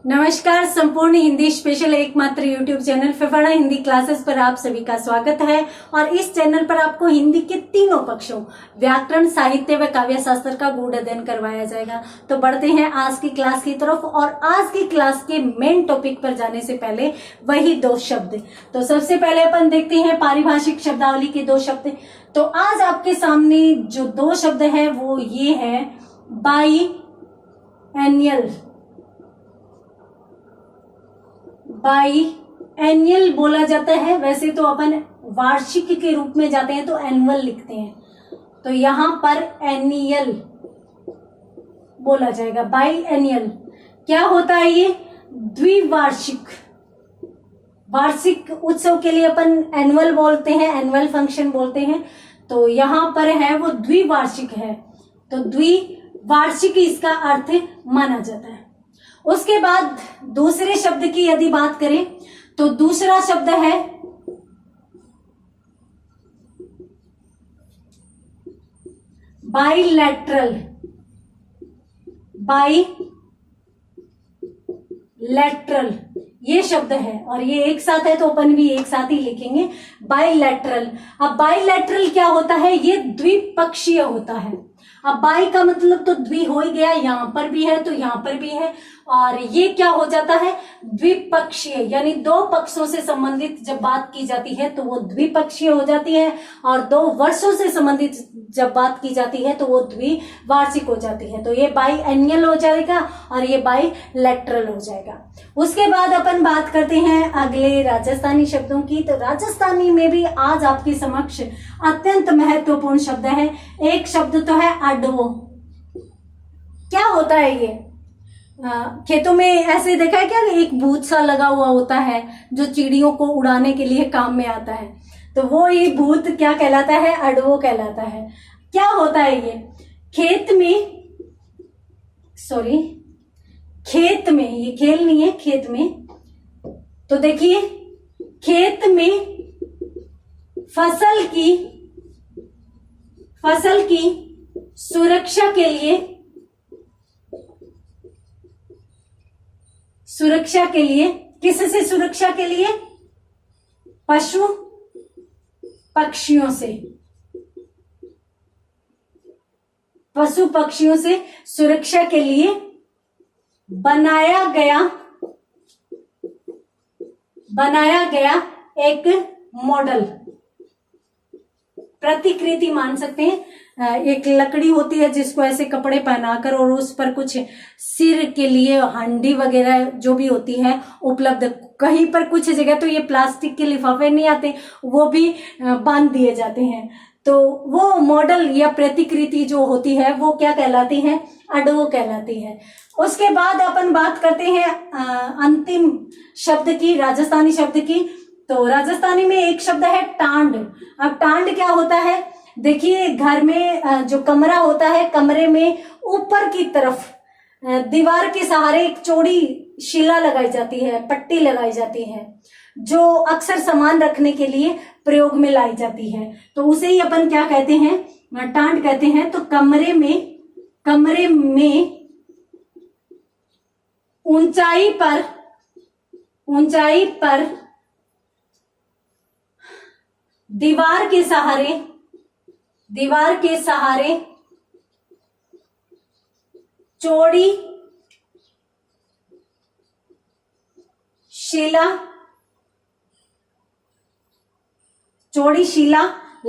नमस्कार। संपूर्ण हिंदी स्पेशल एकमात्र यूट्यूब चैनल फिफाड़ा हिंदी क्लासेस पर आप सभी का स्वागत है। और इस चैनल पर आपको हिंदी के तीनों पक्षों व्याकरण, साहित्य व काव्य शास्त्र का गूढ़ अध्ययन करवाया जाएगा। तो बढ़ते हैं आज की क्लास की तरफ। और आज की क्लास के मेन टॉपिक पर जाने से पहले वही दो शब्द। तो सबसे पहले अपन देखते हैं पारिभाषिक शब्दावली के दो शब्द। तो आज आपके सामने जो दो शब्द है वो ये है बाई एनियल। बाई एनुअल बोला जाता है, वैसे तो अपन वार्षिक के रूप में जाते हैं तो एनुअल लिखते हैं, तो यहां पर एनियल बोला जाएगा। बाई एनुअल क्या होता है? ये द्विवार्षिक, वार्षिक उत्सव के लिए अपन एनुअल बोलते हैं, एनुअल फंक्शन बोलते हैं। तो यहां पर है वो द्विवार्षिक है, तो द्विवार्षिक इसका अर्थ माना जाता है। उसके बाद दूसरे शब्द की यदि बात करें तो दूसरा शब्द है बाइलैटरल। बाइलैटरल ये शब्द है और ये एक साथ है तो अपन भी एक साथ ही लिखेंगे बाइलैटरल। अब बाइलैटरल क्या होता है? ये द्विपक्षीय होता है। अब बाई का मतलब तो द्वि हो ही गया, यहां पर भी है तो यहां पर भी है। और ये क्या हो जाता है? द्विपक्षीय, यानी दो पक्षों से संबंधित जब बात की जाती है तो वो द्विपक्षीय हो जाती है, और दो वर्षों से संबंधित जब बात की जाती है तो वो द्विवार्षिक हो जाती है। तो ये बाई एनुअल हो जाएगा और ये बाई लैटरल हो जाएगा। उसके बाद अपन बात करते हैं अगले राजस्थानी शब्दों की। तो राजस्थानी में भी आज आपके समक्ष अत्यंत महत्वपूर्ण शब्द है। एक शब्द तो है अडवो। क्या होता है ये? खेतों में ऐसे देखा है क्या, एक भूत सा लगा हुआ होता है जो चिड़ियों को उड़ाने के लिए काम में आता है, तो वो ये भूत क्या कहलाता है? अडवो कहलाता है। क्या होता है ये? खेत में, ये खेल नहीं है, खेत में। तो देखिए, खेत में फसल की सुरक्षा के लिए किससे सुरक्षा के लिए? पशु पक्षियों से सुरक्षा के लिए बनाया गया एक मॉडल, प्रतिकृति मान सकते हैं। एक लकड़ी होती है जिसको ऐसे कपड़े पहनाकर और उस पर कुछ सिर के लिए हंडी वगैरह जो भी होती है उपलब्ध, कहीं पर कुछ जगह तो ये प्लास्टिक के लिफाफे नहीं आते, वो भी बांध दिए जाते हैं। तो वो मॉडल या प्रतिकृति जो होती है वो क्या कहलाती है? अडवो कहलाती है। उसके बाद अपन बात करते हैं अंतिम शब्द की, राजस्थानी शब्द की। तो राजस्थानी में एक शब्द है टांड। अब टांड क्या होता है? देखिए, घर में जो कमरा होता है, कमरे में ऊपर की तरफ दीवार के सहारे एक चौड़ी शिला लगाई जाती है, पट्टी लगाई जाती है, जो अक्सर सामान रखने के लिए प्रयोग में लाई जाती है। तो उसे ही अपन क्या कहते हैं? टांड कहते हैं। तो कमरे में ऊंचाई पर दीवार के सहारे चौड़ी शिला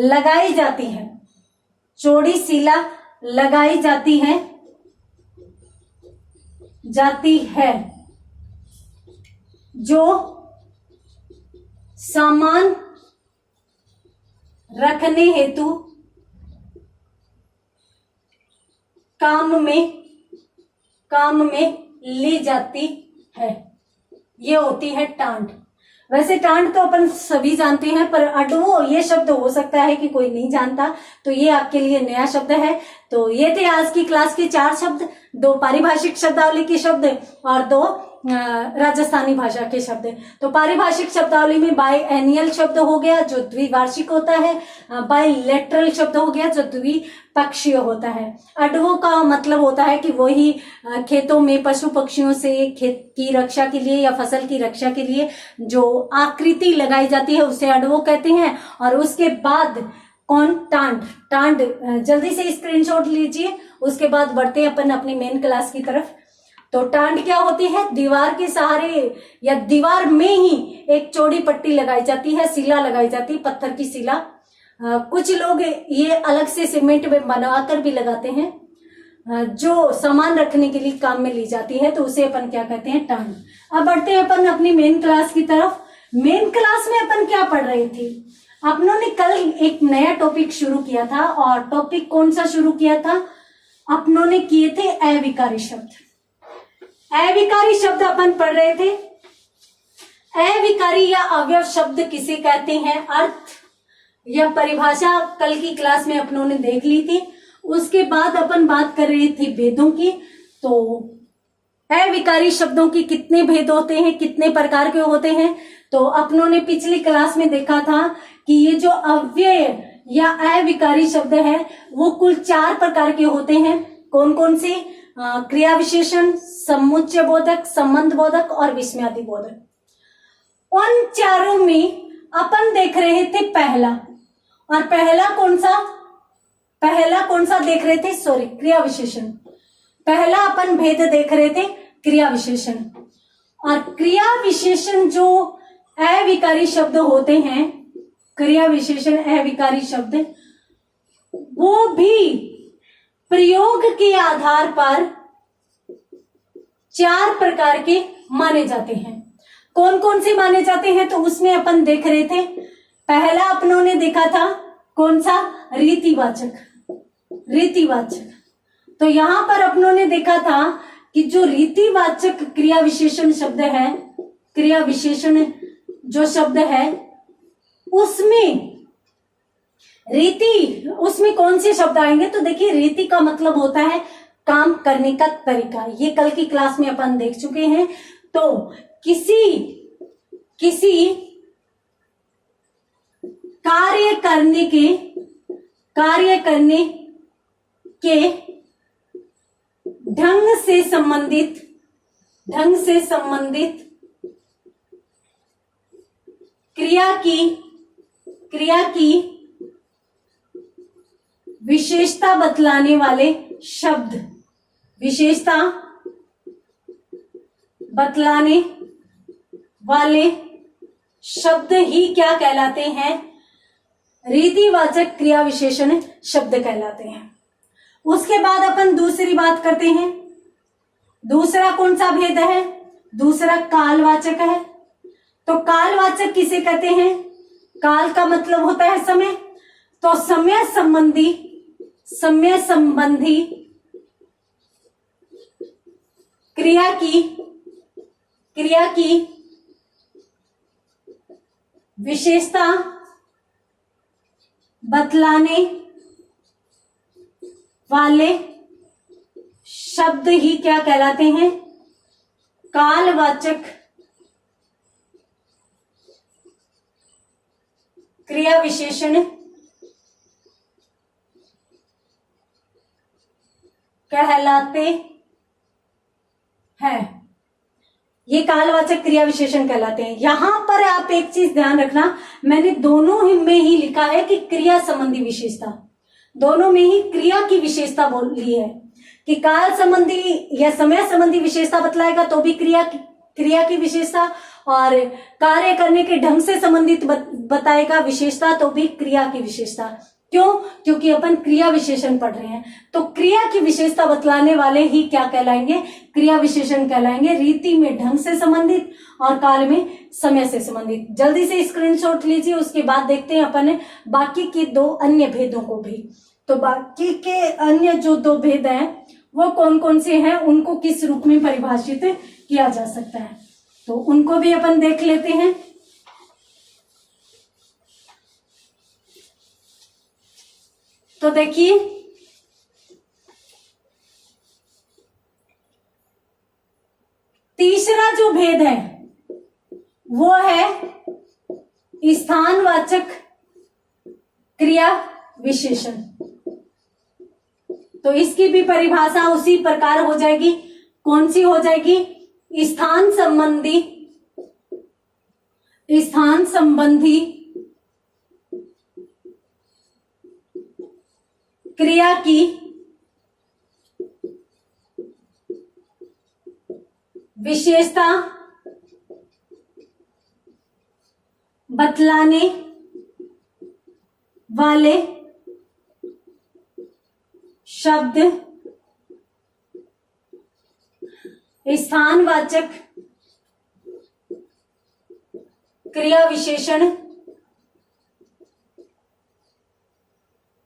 लगाई जाती है। चौड़ी शिला लगाई जाती है जो सामान रखने हेतु काम में ली जाती है। ये होती है टांड। वैसे टांड तो अपन सभी जानते हैं, पर अडवो ये शब्द हो सकता है कि कोई नहीं जानता, तो ये आपके लिए नया शब्द है। तो ये थे आज की क्लास के 4 शब्द, 2 पारिभाषिक शब्दावली के शब्द और 2 राजस्थानी भाषा के शब्द हैं। तो पारिभाषिक शब्दावली में बाई एनियल शब्द हो गया जो द्विवार्षिक होता है, बाई लेटरल शब्द हो गया जो द्विपक्षीय होता है। अडवो का मतलब होता है कि वही खेतों में पशु पक्षियों से खेत की रक्षा के लिए या फसल की रक्षा के लिए जो आकृति लगाई जाती है उसे अडवो कहते हैं। और उसके बाद कौन, टांड। टांड जल्दी से स्क्रीनशॉट लीजिए, उसके बाद बढ़ते हैं अपन अपनी मेन क्लास की तरफ। तो टांड क्या होती है, दीवार के सहारे या दीवार में ही एक चौड़ी पट्टी लगाई जाती है, शिला लगाई जाती है, पत्थर की शिला। कुछ लोग ये अलग से सीमेंट में बनाकर भी लगाते हैं, जो सामान रखने के लिए काम में ली जाती है, तो उसे अपन क्या कहते हैं, टांड। अब बढ़ते हैं अपन अपनी मेन क्लास की तरफ। मेन क्लास में अपन क्या पढ़ रहे थे, अपनों ने कल एक नया टॉपिक शुरू किया था। और टॉपिक कौन सा शुरू किया था, अपनों ने किए थे अविकारी शब्द। अविकारी शब्द अपन पढ़ रहे थे। अविकारी या अवयव शब्द किसे कहते हैं, अर्थ या परिभाषा कल की क्लास में अपनों ने देख ली थी। उसके बाद अपन बात कर रहे थे भेदों की। तो अविकारी शब्दों की कितने भेद होते हैं, कितने प्रकार के होते हैं, तो अपनों ने पिछली क्लास में देखा था कि ये जो अव्यय या अविकारी शब्द है वो कुल 4 प्रकार के होते हैं। कौन कौन से, क्रिया विशेषण, समुच्चय बोधक, संबंध बोधक और विस्मयादि बोधक। उन चारों में अपन देख रहे थे पहला, और पहला कौन सा देख रहे थे, सॉरी, क्रिया विशेषण। पहला अपन भेद देख रहे थे क्रिया विशेषण। और क्रिया विशेषण जो अविकारी शब्द होते हैं, क्रिया विशेषण अविकारी शब्द, वो भी प्रयोग के आधार पर 4 प्रकार के माने जाते हैं। कौन कौन से माने जाते हैं, तो उसमें अपन देख रहे थे। पहला अपनों ने देखा था कौन सा, रीतिवाचक। रीतिवाचक, तो यहां पर अपनों ने देखा था कि जो रीतिवाचक क्रिया विशेषण शब्द है, क्रिया विशेषण जो शब्द है उसमें रीति, उसमें कौन से शब्द आएंगे, तो देखिए रीति का मतलब होता है काम करने का तरीका। ये कल की क्लास में अपन देख चुके हैं। तो किसी कार्य करने के ढंग से संबंधित क्रिया की विशेषता बतलाने वाले शब्द, विशेषता बतलाने वाले शब्द ही क्या कहलाते हैं, रीतिवाचक क्रिया विशेषण शब्द कहलाते हैं। उसके बाद अपन दूसरी बात करते हैं। दूसरा कौन सा भेद है, दूसरा कालवाचक है। तो कालवाचक किसे कहते हैं, काल का मतलब होता है समय। तो समय संबंधी क्रिया की विशेषता बतलाने वाले शब्द ही क्या कहलाते हैं, कालवाचक क्रिया विशेषण कहलाते हैं। ये कालवाचक क्रिया विशेषण कहलाते हैं। यहां पर आप एक चीज ध्यान रखना, मैंने दोनों में ही लिखा है कि क्रिया संबंधी विशेषता, दोनों में ही क्रिया की विशेषता बोली है कि काल संबंधी या समय संबंधी विशेषता बतलाएगा तो भी क्रिया की विशेषता, और कार्य करने के ढंग से संबंधित बताएगा विशेषता तो भी क्रिया की विशेषता। क्यों, क्योंकि अपन क्रिया विशेषण पढ़ रहे हैं। तो क्रिया की विशेषता बतलाने वाले ही क्या कहलाएंगे, क्रिया विशेषण कहलाएंगे। रीति में ढंग से संबंधित और काल में समय से संबंधित। जल्दी से स्क्रीनशॉट लीजिए, उसके बाद देखते हैं अपन बाकी के 2 अन्य भेदों को भी। तो बाकी के अन्य जो 2 भेद हैं वो कौन कौन से हैं, उनको किस रूप में परिभाषित किया जा सकता है, तो उनको भी अपन देख लेते हैं। तो देखिए, तीसरा जो भेद है वो है स्थानवाचक क्रिया विशेषण। तो इसकी भी परिभाषा उसी प्रकार हो जाएगी। कौन सी हो जाएगी? स्थान संबंधी क्रिया की विशेषता बतलाने वाले शब्द स्थानवाचक क्रिया विशेषण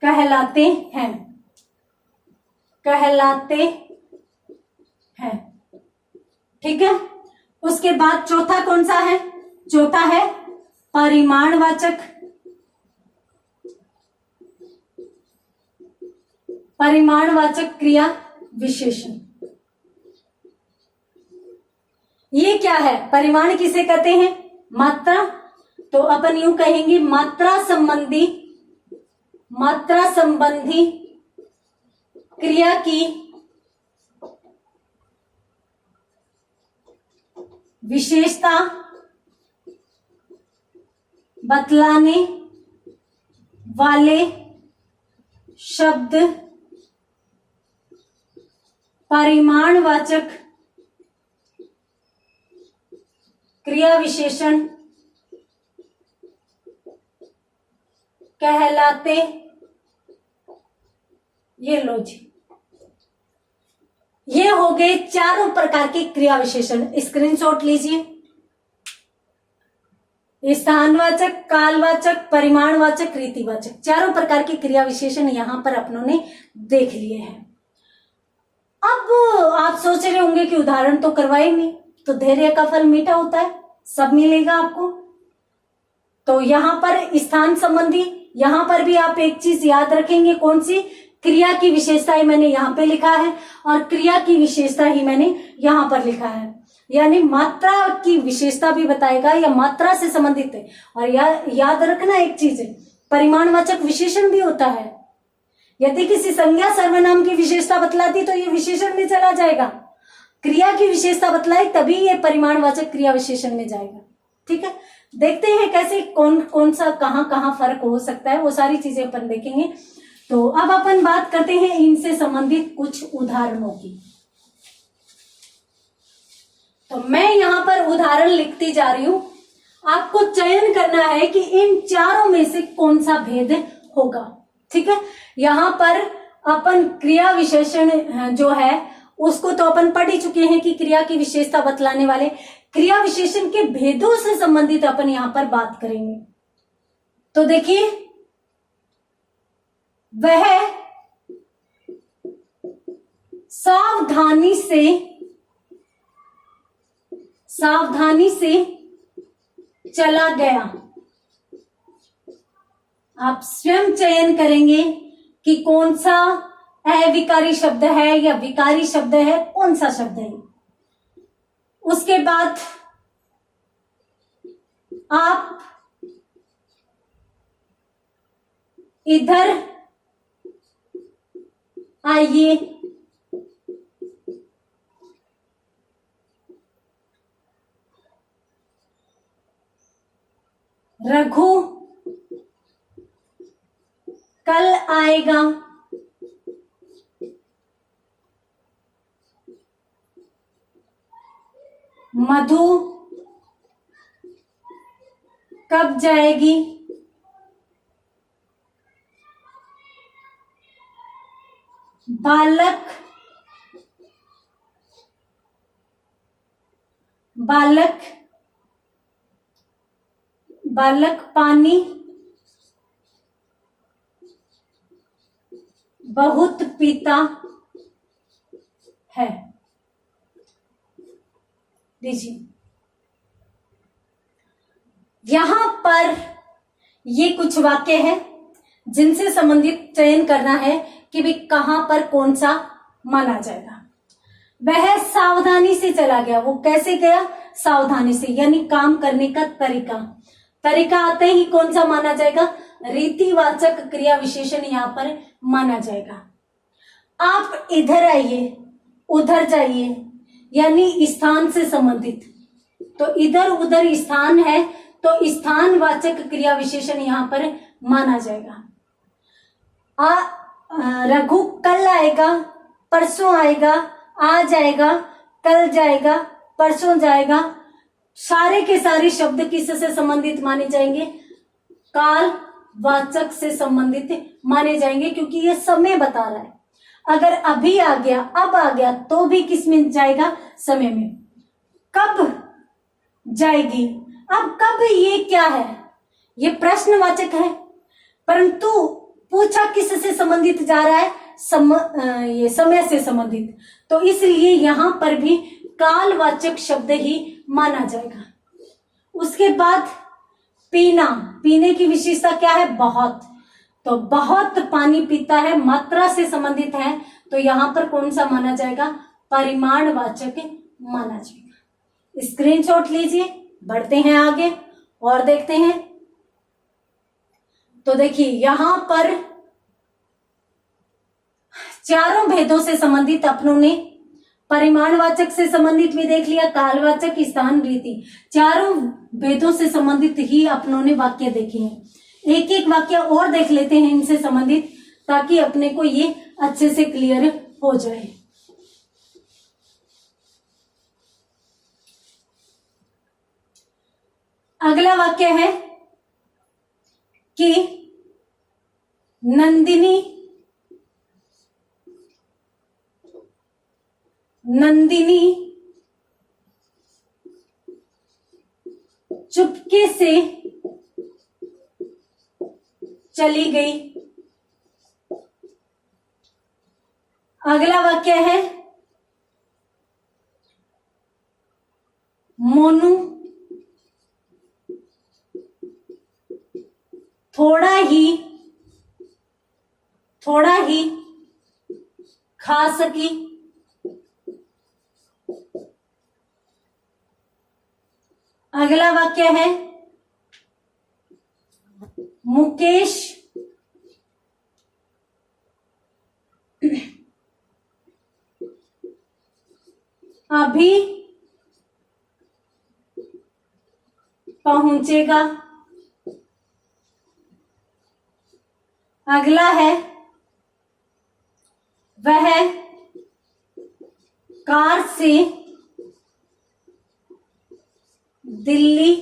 कहलाते हैं। ठीक है। उसके बाद चौथा कौन सा है? चौथा है परिमाणवाचक क्रिया विशेषण। ये क्या है? परिमाण किसे कहते हैं? मात्रा। तो अपन यूं कहेंगे मात्रा संबंधी क्रिया की विशेषता बतलाने वाले शब्द परिमाणवाचक क्रिया विशेषण कहलाते। ये लो जी, ये हो गए चारों प्रकार के क्रिया विशेषण। स्क्रीनशॉट लीजिए। स्थानवाचक, कालवाचक, परिमाणवाचक, रीतिवाचक, चारों प्रकार के क्रिया विशेषण यहां पर अपनों ने देख लिए हैं। अब आप सोच रहे होंगे कि उदाहरण तो करवाए नहीं, तो धैर्य का फल मीठा होता है, सब मिलेगा आपको। तो यहां पर स्थान संबंधी, यहां पर भी आप एक चीज याद रखेंगे, कौन सी? क्रिया की विशेषताएं मैंने यहाँ पे लिखा है और क्रिया की विशेषता ही मैंने यहाँ पर लिखा है। यानी मात्रा की विशेषता भी बताएगा या मात्रा से संबंधित है। और याद रखना एक चीज है, परिमाणवाचक विशेषण भी होता है। यदि किसी संज्ञा सर्वनाम की विशेषता बतलाती तो ये विशेषण में चला जाएगा। क्रिया की विशेषता बतलाए तभी ये परिमाणवाचक क्रिया विशेषण में जाएगा। ठीक है, देखते हैं कैसे कौन सा कहाँ फर्क हो सकता है, वो सारी चीजें अपन देखेंगे। तो अब अपन बात करते हैं इनसे संबंधित कुछ उदाहरणों की। तो मैं यहां पर उदाहरण लिखती जा रही हूं, आपको चयन करना है कि इन चारों में से कौन सा भेद होगा। ठीक है, यहां पर अपन क्रिया विशेषण जो है उसको तो अपन पढ़ ही चुके हैं कि क्रिया की विशेषता बतलाने वाले क्रिया विशेषण के भेदों से संबंधित अपन यहां पर बात करेंगे। तो देखिए, वह सावधानी से चला गया। आप स्वयं चयन करेंगे कि कौन सा अविकारी शब्द है या विकारी शब्द है, कौन सा शब्द है। उसके बाद आप इधर आइए। रघु कल आएगा। मधु कब जाएगी। बालक पानी बहुत पीता है। लीजिए, यहां पर ये कुछ वाक्य है जिनसे संबंधित चयन करना है कि भी कहां पर कौन सा माना जाएगा। वह सावधानी से चला गया। वो कैसे गया? सावधानी से, यानी काम करने का तरीका। तरीका आते ही कौन सा माना जाएगा? रीतिवाचक क्रिया विशेषण यहाँ पर माना जाएगा। आप इधर आइए, उधर जाइए, यानी स्थान से संबंधित। तो इधर उधर स्थान है तो स्थानवाचक क्रिया विशेषण यहाँ पर माना जाएगा। रघु कल आएगा, परसों आएगा, आज आएगा, कल जाएगा, परसों जाएगा, सारे के सारे शब्द किससे संबंधित माने जाएंगे? काल वाचक से संबंधित माने जाएंगे, क्योंकि ये समय बता रहा है। अगर अभी आ गया, अब आ गया, तो भी किस में जाएगा? समय में। कब जाएगी? अब कब ये क्या है? ये प्रश्नवाचक है, परंतु पूछा किससे संबंधित जा रहा है? ये समय से संबंधित। तो इसलिए यहां पर भी कालवाचक शब्द ही माना जाएगा। उसके बाद पीना, पीने की विशेषता क्या है? बहुत। तो बहुत पानी पीता है, मात्रा से संबंधित है, तो यहां पर कौन सा माना जाएगा? परिमाणवाचक माना जाएगा। स्क्रीनशॉट लीजिए, बढ़ते हैं आगे और देखते हैं। तो देखिए यहां पर चारों भेदों से संबंधित अपनों ने परिमाणवाचक से संबंधित भी देख लिया, कालवाचक, स्थान, रीति, चारों भेदों से संबंधित ही अपनों ने वाक्य देखे हैं। एक एक वाक्य और देख लेते हैं इनसे संबंधित, ताकि अपने को ये अच्छे से क्लियर हो जाए। अगला वाक्य है कि नंदिनी चुपके से चली गई। अगला वाक्य है मोनू थोड़ा ही खा सकी। अगला वाक्य है मुकेश अभी पहुंचेगा। अगला है वह कार से दिल्ली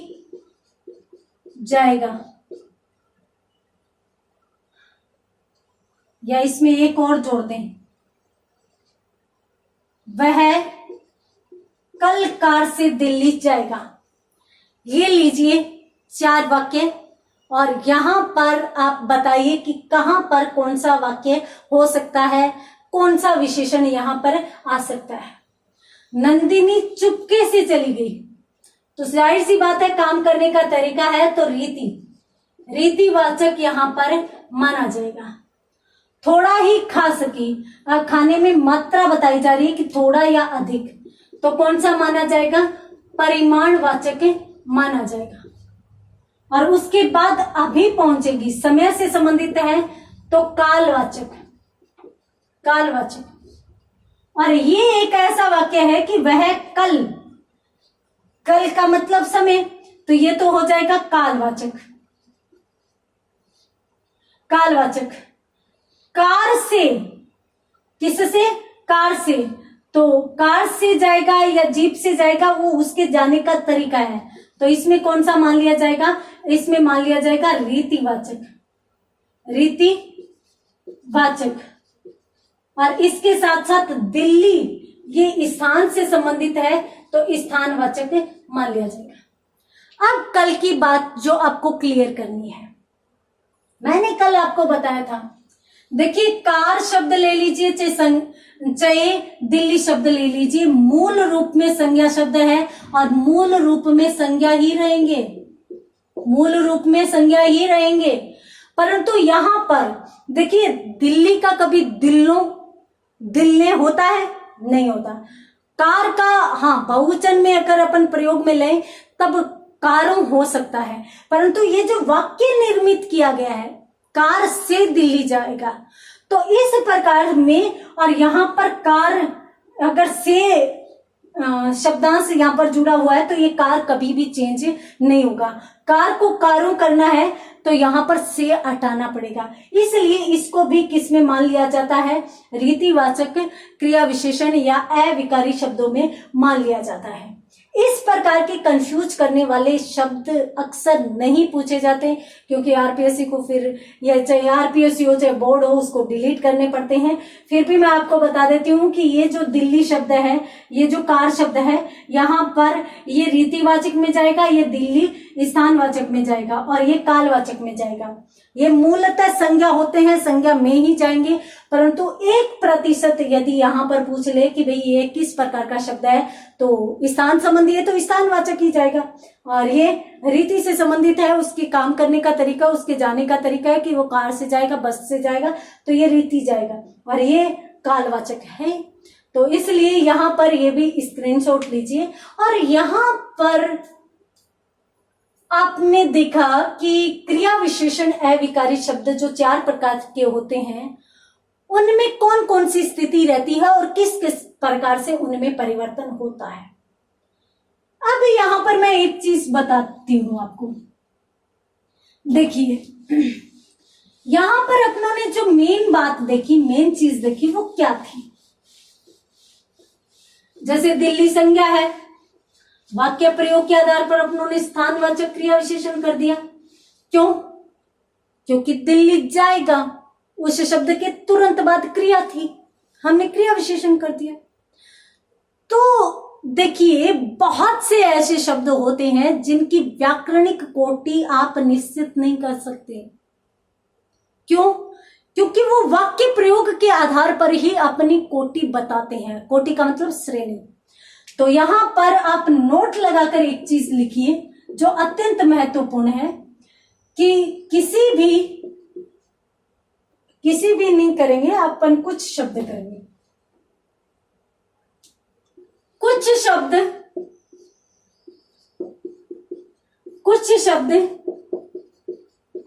जाएगा। या इसमें एक और जोड़ दें, वह कल कार से दिल्ली जाएगा। ये लीजिए 4 वाक्य, और यहां पर आप बताइए कि कहां पर कौन सा वाक्य हो सकता है, कौन सा विशेषण यहां पर आ सकता है। नंदिनी चुपके से चली गई, तो जाहिर सी बात है काम करने का तरीका है, तो रीतिवाचक यहां पर माना जाएगा। थोड़ा ही खा सकी, अब खाने में मात्रा बताई जा रही है कि थोड़ा या अधिक, तो कौन सा माना जाएगा? परिमाणवाचक माना जाएगा। और उसके बाद अभी पहुंचेगी, समय से संबंधित है, तो कालवाचक। और ये एक ऐसा वाक्य है कि वह कल का मतलब समय, तो ये तो हो जाएगा कालवाचक। कार से, किससे? कार से, तो कार से जाएगा या जीप से जाएगा, वो उसके जाने का तरीका है, तो इसमें कौन सा मान लिया जाएगा? इसमें मान लिया जाएगा रीतिवाचक। और इसके साथ साथ दिल्ली ये स्थान से संबंधित है, तो स्थानवाचक मान लिया जाएगा। अब कल की बात जो आपको क्लियर करनी है, मैंने कल आपको बताया था, देखिए कार शब्द ले लीजिए, चाहे दिल्ली शब्द ले लीजिए, मूल रूप में संज्ञा शब्द है और मूल रूप में संज्ञा ही रहेंगे। परंतु यहां पर देखिए दिल्ली का कभी दिल्ले होता है? नहीं होता। कार का, हाँ, बहुवचन में अगर अपन प्रयोग में लें तब कारों हो सकता है, परंतु ये जो वाक्य निर्मित किया गया है कार से दिल्ली जाएगा, तो इस प्रकार में, और यहां पर कार अगर से शब्दांश यहाँ पर जुड़ा हुआ है तो ये कार कभी भी चेंज नहीं होगा। कार को कारों करना है तो यहाँ पर से हटाना पड़ेगा, इसलिए इसको भी किस में मान लिया जाता है, रीतिवाचक क्रिया विशेषण या अविकारी शब्दों में मान लिया जाता है। इस प्रकार के कंफ्यूज करने वाले शब्द अक्सर नहीं पूछे जाते, क्योंकि आरपीएससी को फिर, या चाहे आरपीएससी हो चाहे बोर्ड हो, उसको डिलीट करने पड़ते हैं। फिर भी मैं आपको बता देती हूँ कि ये जो दिल्ली शब्द है, ये जो कार शब्द है, यहाँ पर ये रीतिवाचक में जाएगा, ये दिल्ली स्थानवाचक में जाएगा और ये कालवाचक में जाएगा। ये मूलतः संज्ञा होते हैं, संज्ञा में ही जाएंगे, परंतु 1% यदि यहाँ पर पूछ ले कि भाई ये किस प्रकार का शब्द है तो स्थान संबंधी है तो स्थानवाचक ही जाएगा, और ये रीति से संबंधित है, उसके काम करने का तरीका, उसके जाने का तरीका है कि वो कार से जाएगा, बस से जाएगा, तो ये रीति जाएगा, और ये कालवाचक है। तो इसलिए यहाँ पर ये भी स्क्रीनशॉट लीजिए। और यहाँ पर आपने देखा कि क्रिया विशेषण अविकारी शब्द जो 4 प्रकार के होते हैं, उनमें कौन कौन सी स्थिति रहती है और किस किस प्रकार से उनमें परिवर्तन होता है। अब यहां पर मैं एक चीज बताती हूं आपको। देखिए, यहां पर अपनों ने जो मेन बात देखी, मेन चीज देखी, वो क्या थी। जैसे दिल्ली संज्ञा है, वाक्य प्रयोग के आधार पर अपनों ने स्थानवाचक क्रिया विशेषण कर दिया। क्यों? क्योंकि दिल्ली जाएगा, उस शब्द के तुरंत बाद क्रिया थी, हमने क्रिया विशेषण कर दिया। तो देखिए, बहुत से ऐसे शब्द होते हैं जिनकी व्याकरणिक कोटि आप निश्चित नहीं कर सकते। क्यों? क्योंकि वो वाक्य प्रयोग के आधार पर ही अपनी कोटि बताते हैं। कोटि का मतलब श्रेणी। तो यहां पर आप नोट लगाकर एक चीज लिखिए जो अत्यंत महत्वपूर्ण है, कि किसी भी नहीं करेंगे, अपन कुछ शब्द करेंगे। कुछ शब्द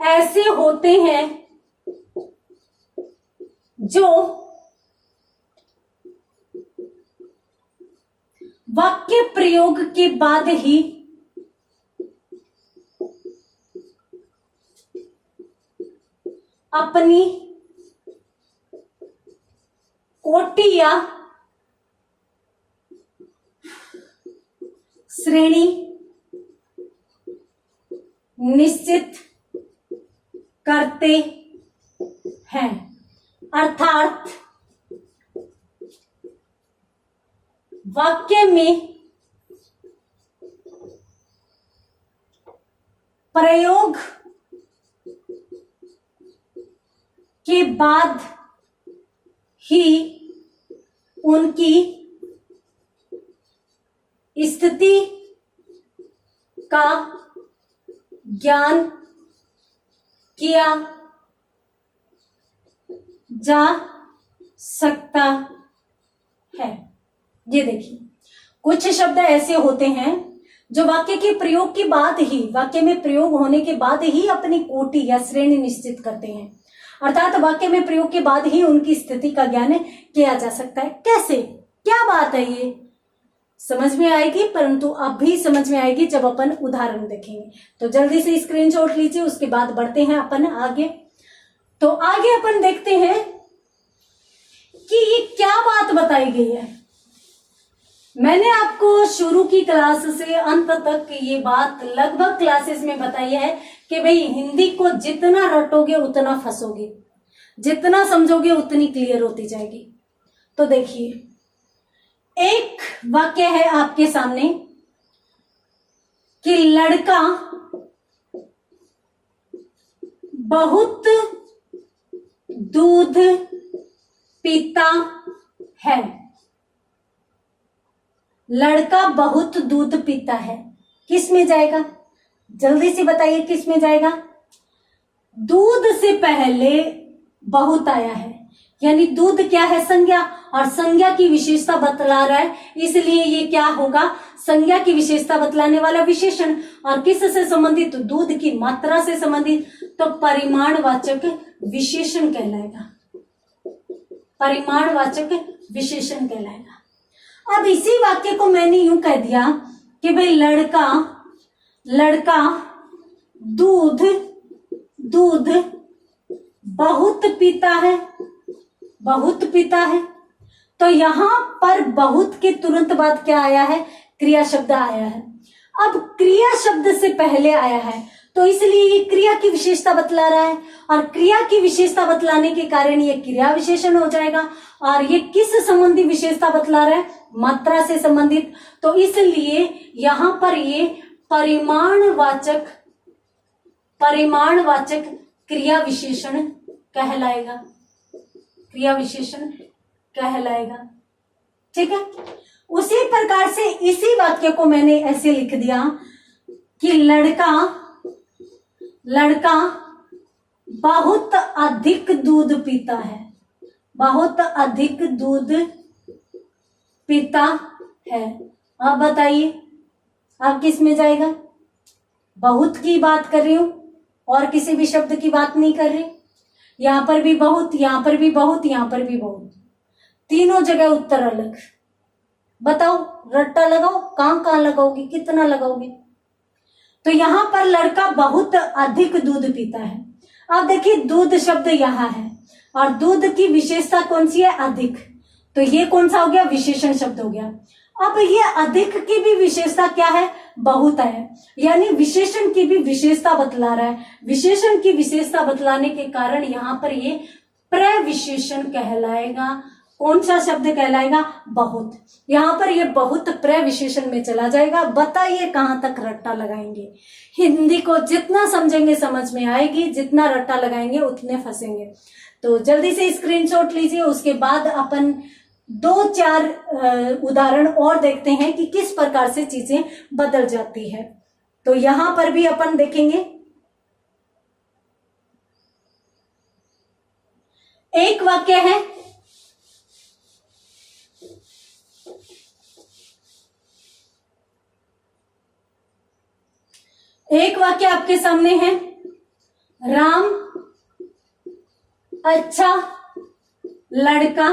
ऐसे होते हैं जो वाक्य प्रयोग के बाद ही अपनी कोटि या श्रेणी निश्चित करते हैं। अर्थात वाक्य में प्रयोग के बाद ही उनकी स्थिति का ज्ञान किया जा सकता है। ये देखिए, कुछ शब्द ऐसे होते हैं जो वाक्य के प्रयोग के बाद ही, वाक्य में प्रयोग होने के बाद ही अपनी कोटि या श्रेणी निश्चित करते हैं। अर्थात वाक्य में प्रयोग के बाद ही उनकी स्थिति का ज्ञान किया जा सकता है। कैसे, क्या बात है, ये समझ में आएगी, परंतु अभी समझ में आएगी जब अपन उदाहरण देखेंगे। तो जल्दी से स्क्रीनशॉट लीजिए, उसके बाद बढ़ते हैं अपन आगे। तो आगे अपन देखते हैं कि ये क्या बात बताई गई है। मैंने आपको शुरू की क्लास से अंत तक ये बात लगभग क्लासेस में बताई है कि भाई हिंदी को जितना रटोगे उतना फंसोगे, जितना समझोगे उतनी क्लियर होती जाएगी। तो देखिए, एक वाक्य है आपके सामने कि लड़का बहुत दूध पीता है। लड़का बहुत दूध पीता है, किस में जाएगा? जल्दी से बताइए, किस में जाएगा? दूध से पहले बहुत आया है, यानी दूध क्या है, संज्ञा, और संज्ञा की विशेषता बतला रहा है, इसलिए ये क्या होगा, संज्ञा की विशेषता बतलाने वाला विशेषण। और किससे संबंधित, दूध की मात्रा से संबंधित, तो परिमाणवाचक विशेषण कहलाएगा, परिमाणवाचक विशेषण कहलाएगा। अब इसी वाक्य को मैंने यूं कह दिया कि भाई लड़का दूध बहुत पीता है, बहुत पीता है। तो यहां पर बहुत के तुरंत बाद क्या आया है, क्रिया शब्द आया है। अब क्रिया शब्द से पहले आया है तो इसलिए ये क्रिया की विशेषता बतला रहा है, और क्रिया की विशेषता बतलाने के कारण ये क्रिया विशेषण हो जाएगा। और ये किस संबंधी विशेषता बतला रहा है, मात्रा से संबंधित, तो इसलिए यहां पर ये परिमाणवाचक क्रिया विशेषण कहलाएगा, क्रिया विशेषण कहलाएगा। ठीक है, उसी प्रकार से इसी वाक्य को मैंने ऐसे लिख दिया कि लड़का बहुत अधिक दूध पीता है, बहुत अधिक दूध पीता है। अब बताइए, अब किस में जाएगा, बहुत की बात कर रही हूं और किसी भी शब्द की बात नहीं कर रही। यहां पर भी बहुत, यहां पर भी बहुत, यहां पर भी बहुत, तीनों जगह उत्तर अलग। बताओ, रट्टा लगाओ, कहां लगाओगे, कितना लगाओगे। तो यहां पर लड़का बहुत अधिक दूध पीता है। अब देखिए, दूध शब्द यहां है और दूध की विशेषता कौन सी है, अधिक, तो ये कौन सा हो गया, विशेषण शब्द हो गया। अब ये अधिक की भी विशेषता क्या है, बहुत है, यानी विशेषण की भी विशेषता बतला रहा है। विशेषण की विशेषता बतलाने के कारण यहां पर ये प्रविशेषण कहलाएगा। कौन सा शब्द कहलाएगा, बहुत। यहां पर ये बहुत प्रविशेषण में चला जाएगा। बताइए कहां तक रट्टा लगाएंगे। हिंदी को जितना समझेंगे समझ में आएगी, जितना रट्टा लगाएंगे उतने फंसेंगे। तो जल्दी से स्क्रीनशॉट लीजिए, उसके बाद अपन 2-4 उदाहरण और देखते हैं कि किस प्रकार से चीजें बदल जाती है। तो यहां पर भी अपन देखेंगे, एक वाक्य है, एक वाक्य आपके सामने है, राम अच्छा लड़का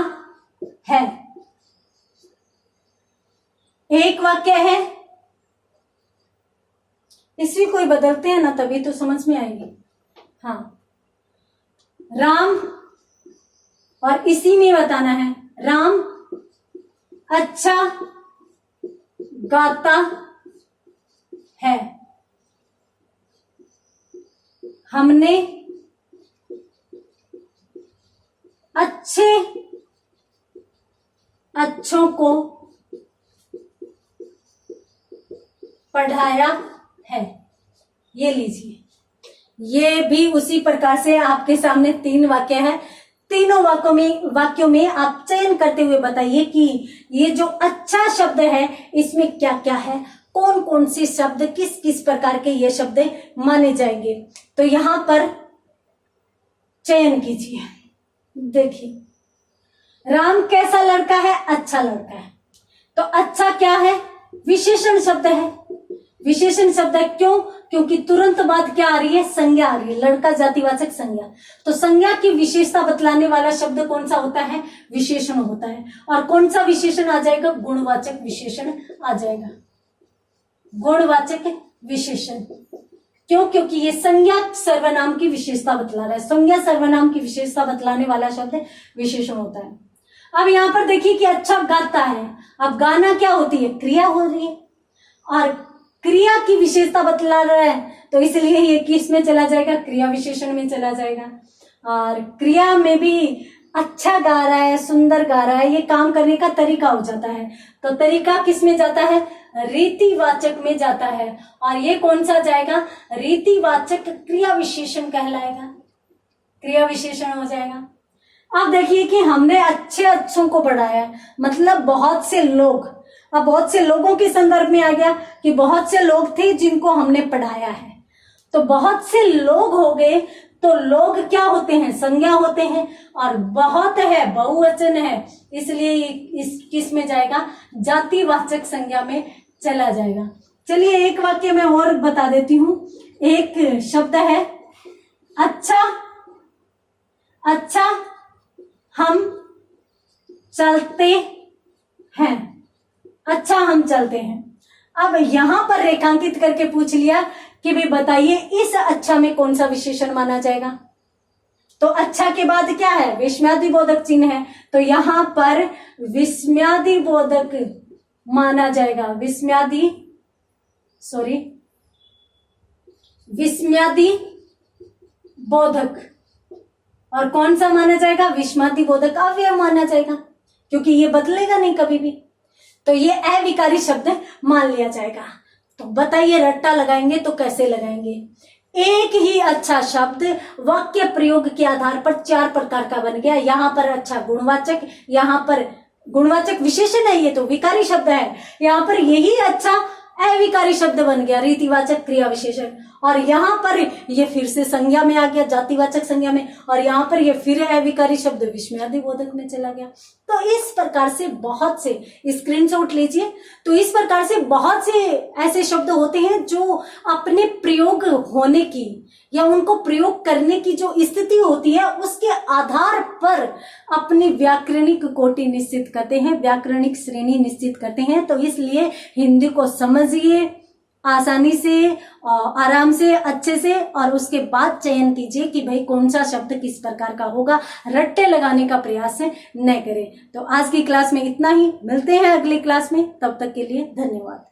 है। एक वाक्य है, इसी कोई बदलते हैं ना तभी तो समझ में आएगी। हाँ, राम, और इसी में बताना है, राम अच्छा गाता है। हमने अच्छों को पढ़ाया है। ये लीजिए, ये भी उसी प्रकार से आपके सामने 3 वाक्य है। तीनों वाक्यों में आप चयन करते हुए बताइए कि ये जो अच्छा शब्द है इसमें क्या क्या है, कौन कौन से शब्द, किस किस प्रकार के ये शब्द माने जाएंगे। तो यहां पर चयन कीजिए। देखिए, राम कैसा लड़का है, अच्छा लड़का है। तो अच्छा क्या है, विशेषण शब्द है। विशेषण शब्द है, क्यों, क्योंकि तुरंत बाद क्या आ रही है, संज्ञा आ रही है, लड़का जातिवाचक संज्ञा। तो संज्ञा की विशेषता बतलाने वाला शब्द कौन सा होता है, विशेषण होता है। और कौन सा विशेषण आ जाएगा, गुणवाचक विशेषण आ जाएगा, गुणवाचक विशेषण। क्यों, क्योंकि ये संज्ञा सर्वनाम की विशेषता बतला रहा है। संज्ञा सर्वनाम की विशेषता बतलाने वाला शब्द विशेषण होता है। अब यहां पर देखिए कि अच्छा गाता है। अब गाना क्या होती है, क्रिया हो रही है, और क्रिया की विशेषता बतला रहा है, तो इसलिए ये किस में चला जाएगा, क्रिया विशेषण में चला जाएगा। और क्रिया में भी अच्छा गा रहा है, सुंदर गा रहा है, ये काम करने का तरीका हो जाता है। तो तरीका किस में जाता है, रीतिवाचक में जाता है। और ये कौन सा जाएगा, रीतिवाचक क्रिया विशेषण कहलाएगा, क्रिया विशेषण हो जाएगा। अब देखिए कि हमने अच्छों को पढ़ाया, मतलब बहुत से लोग, अब बहुत से लोगों के संदर्भ में आ गया कि बहुत से लोग थे जिनको हमने पढ़ाया है। तो बहुत से लोग हो गए, तो लोग क्या होते हैं, संज्ञा होते हैं, और बहुत है बहुवचन है, इसलिए इस किस में जाएगा, जातिवाचक संज्ञा में चला जाएगा। चलिए एक वाक्य में और बता देती हूं। एक शब्द है अच्छा, अच्छा हम चलते हैं, अच्छा हम चलते हैं। अब यहां पर रेखांकित करके पूछ लिया कि भी बताइए इस अच्छा में कौन सा विशेषण माना जाएगा। तो अच्छा के बाद क्या है, विस्मयादिबोधक चिन्ह है, तो यहां पर विस्मयादिबोधक माना जाएगा, विस्मयादिबोधक। और कौन सा माना जाएगा, विस्मयादिबोधक अव्यय माना जाएगा, क्योंकि ये बदलेगा नहीं कभी भी, तो ये अविकारी शब्द मान लिया जाएगा। तो बताइए रट्टा लगाएंगे तो कैसे लगाएंगे। एक ही अच्छा शब्द वाक्य प्रयोग के आधार पर 4 प्रकार का बन गया। यहां पर अच्छा गुणवाचक, यहां पर गुणवाचक विशेषण है, ये तो विकारी शब्द है। यहां पर यही अच्छा अविकारी शब्द बन गया, रीतिवाचक क्रिया विशेषण, और यहाँ पर ये फिर से संज्ञा में आ गया, जातिवाचक संज्ञा में, और यहाँ पर ये फिर अविकारी शब्द विस्मयादिबोधक में चला गया। तो इस प्रकार से बहुत से, स्क्रीनशॉट लीजिए, तो इस प्रकार से बहुत से ऐसे शब्द होते हैं जो अपने प्रयोग होने की या उनको प्रयोग करने की जो स्थिति होती है उसके आधार पर अपनी व्याकरणिक कोटि निश्चित करते हैं, व्याकरणिक श्रेणी निश्चित करते हैं। तो इसलिए हिंदी को समझिए आसानी से, आराम से, अच्छे से, और उसके बाद चयन कीजिए कि भाई कौन सा शब्द किस प्रकार का होगा। रट्टे लगाने का प्रयास न करें। तो आज की क्लास में इतना ही, मिलते हैं अगली क्लास में, तब तक के लिए धन्यवाद।